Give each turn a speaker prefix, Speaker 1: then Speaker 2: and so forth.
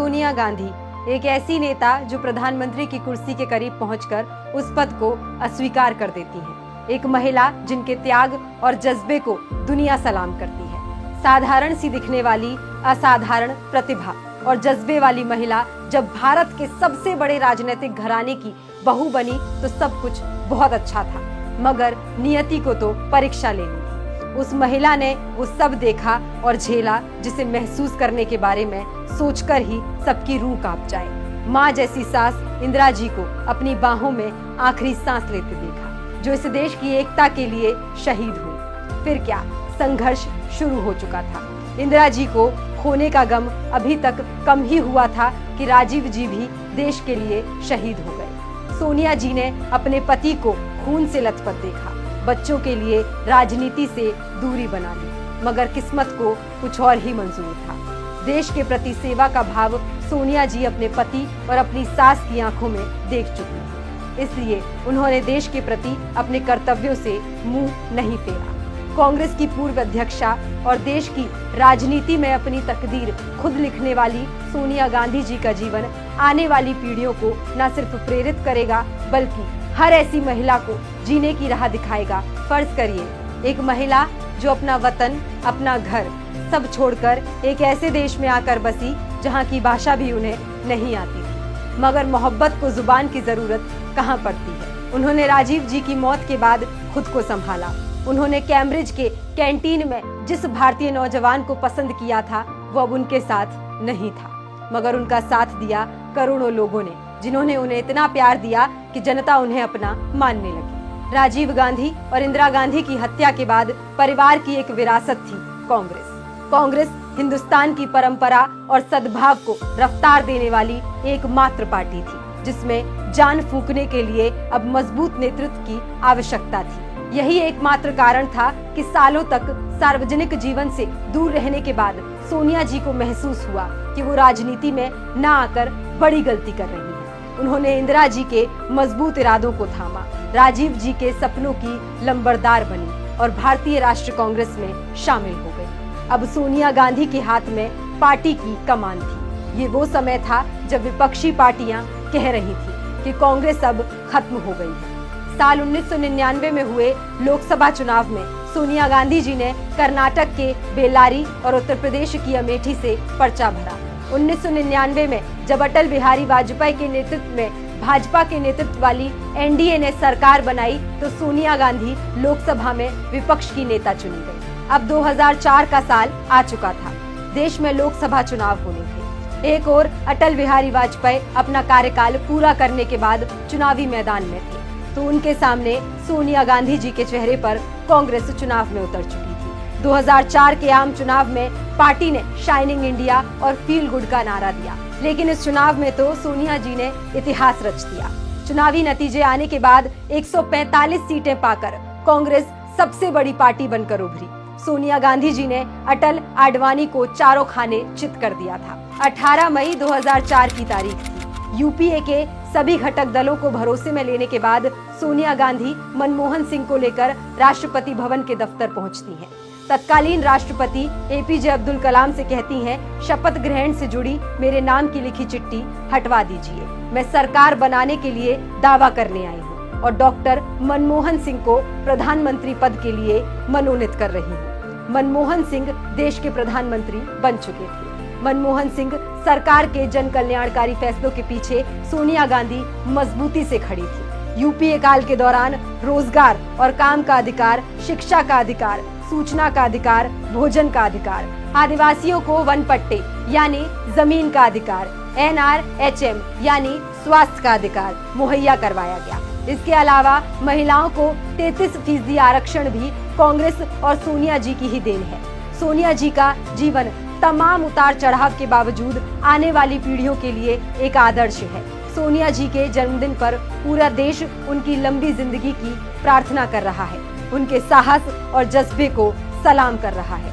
Speaker 1: सोनिया गांधी एक ऐसी नेता जो प्रधानमंत्री की कुर्सी के करीब पहुंचकर उस पद को अस्वीकार कर देती हैं। एक महिला जिनके त्याग और जज्बे को दुनिया सलाम करती है। साधारण सी दिखने वाली असाधारण प्रतिभा और जज्बे वाली महिला जब भारत के सबसे बड़े राजनीतिक घराने की बहू बनी तो सब कुछ बहुत अच्छा था, मगर नियति को तो परीक्षा लेनी थी। उस महिला ने वो सब देखा और झेला जिसे महसूस करने के बारे में सोचकर ही सबकी रूह कांप जाए। माँ जैसी सास इंदिरा जी को अपनी बाहों में आखिरी सांस लेते देखा, जो इस देश की एकता के लिए शहीद हुई। फिर क्या संघर्ष शुरू हो चुका था। इंदिरा जी को खोने का गम अभी तक कम ही हुआ था कि राजीव जी भी देश के लिए शहीद हो गए। सोनिया जी ने अपने पति को खून से लथपथ देखा, बच्चों के लिए राजनीति से दूरी बना ली, मगर किस्मत को कुछ और ही मंजूर था। देश के प्रति सेवा का भाव सोनिया जी अपने पति और अपनी सास की आंखों में देख चुकी थी, इसलिए उन्होंने देश के प्रति अपने कर्तव्यों से मुंह नहीं फेरा। कांग्रेस की पूर्व अध्यक्षा और देश की राजनीति में अपनी तकदीर खुद लिखने वाली सोनिया गांधी जी का जीवन आने वाली पीढ़ियों को न सिर्फ प्रेरित करेगा बल्कि हर ऐसी महिला को जीने की राह दिखाएगा। फर्ज करिए एक महिला जो अपना वतन, अपना घर सब छोड़कर एक ऐसे देश में आकर बसी जहां की भाषा भी उन्हें नहीं आती थी, मगर मोहब्बत को जुबान की जरूरत कहां पड़ती है। उन्होंने राजीव जी की मौत के बाद खुद को संभाला। उन्होंने कैम्ब्रिज के कैंटीन में जिस भारतीय नौजवान को पसंद किया था वो अब उनके साथ नहीं था, मगर उनका साथ दिया करोड़ों लोगों ने, जिन्होंने उन्हें इतना प्यार दिया कि जनता उन्हें अपना मानने लगी। राजीव गांधी और इंदिरा गांधी की हत्या के बाद परिवार की एक विरासत थी कांग्रेस हिंदुस्तान की परंपरा और सद्भाव को रफ्तार देने वाली एकमात्र पार्टी थी, जिसमें जान फूंकने के लिए अब मजबूत नेतृत्व की आवश्यकता थी। यही एकमात्र कारण था कि सालों तक सार्वजनिक जीवन से दूर रहने के बाद सोनिया जी को महसूस हुआ कि वो राजनीति में न आकर बड़ी गलती कर रही हैं। उन्होंने इंदिरा जी के मजबूत इरादों को थामा, राजीव जी के सपनों की लंबरदार बनी और भारतीय राष्ट्रीय कांग्रेस में शामिल हो गई। अब सोनिया गांधी के हाथ में पार्टी की कमान थी। ये वो समय था जब विपक्षी पार्टियां कह रही थी कि कांग्रेस अब खत्म हो गई है। साल 1999 में हुए लोकसभा चुनाव में सोनिया गांधी जी ने कर्नाटक के बेल्लारी और उत्तर प्रदेश की अमेठी से पर्चा भरा। 1999 में जब अटल बिहारी वाजपेयी के नेतृत्व में भाजपा के नेतृत्व वाली एनडीए ने सरकार बनाई तो सोनिया गांधी लोकसभा में विपक्ष की नेता चुनी गई। अब 2004 का साल आ चुका था। देश में लोकसभा चुनाव होने थे। एक ओर अटल बिहारी वाजपेयी अपना कार्यकाल पूरा करने के बाद चुनावी मैदान में थे, तो उनके सामने सोनिया गांधी जी के चेहरे पर कांग्रेस चुनाव में उतर चुकी थी। 2004 के आम चुनाव में पार्टी ने शाइनिंग इंडिया और फील गुड का नारा दिया, लेकिन इस चुनाव में तो सोनिया जी ने इतिहास रच दिया। चुनावी नतीजे आने के बाद 145 सीटें पाकर कांग्रेस सबसे बड़ी पार्टी बनकर उभरी। सोनिया गांधी जी ने अटल आडवाणी को चारों खाने चित कर दिया था। 18 मई 2004 की तारीख थी। यूपीए के सभी घटक दलों को भरोसे में लेने के बाद सोनिया गांधी मनमोहन सिंह को लेकर राष्ट्रपति भवन के दफ्तर पहुंचती हैं। तत्कालीन राष्ट्रपति एपीजे अब्दुल कलाम से कहती हैं, शपथ ग्रहण से जुड़ी मेरे नाम की लिखी चिट्ठी हटवा दीजिए, मैं सरकार बनाने के लिए दावा करने आई हूँ और डॉक्टर मनमोहन सिंह को प्रधानमंत्री पद के लिए मनोनीत कर रही हूँ। मनमोहन सिंह देश के प्रधानमंत्री बन चुके थे। मनमोहन सिंह सरकार के जन कल्याणकारी फैसलों के पीछे सोनिया गांधी मजबूती से खड़ी थी। यूपीए काल के दौरान रोजगार और काम का अधिकार, शिक्षा का अधिकार, सूचना का अधिकार, भोजन का अधिकार, आदिवासियों को वन पट्टे यानी जमीन का अधिकार, NRHM यानी स्वास्थ्य का अधिकार मुहैया करवाया गया। इसके अलावा महिलाओं को 33% आरक्षण भी कांग्रेस और सोनिया जी की ही देन है। सोनिया जी का जीवन तमाम उतार चढ़ाव के बावजूद आने वाली पीढ़ियों के लिए एक आदर्श है। सोनिया जी के जन्मदिन पर पूरा देश उनकी लंबी जिंदगी की प्रार्थना कर रहा है, उनके साहस और जज्बे को सलाम कर रहा है।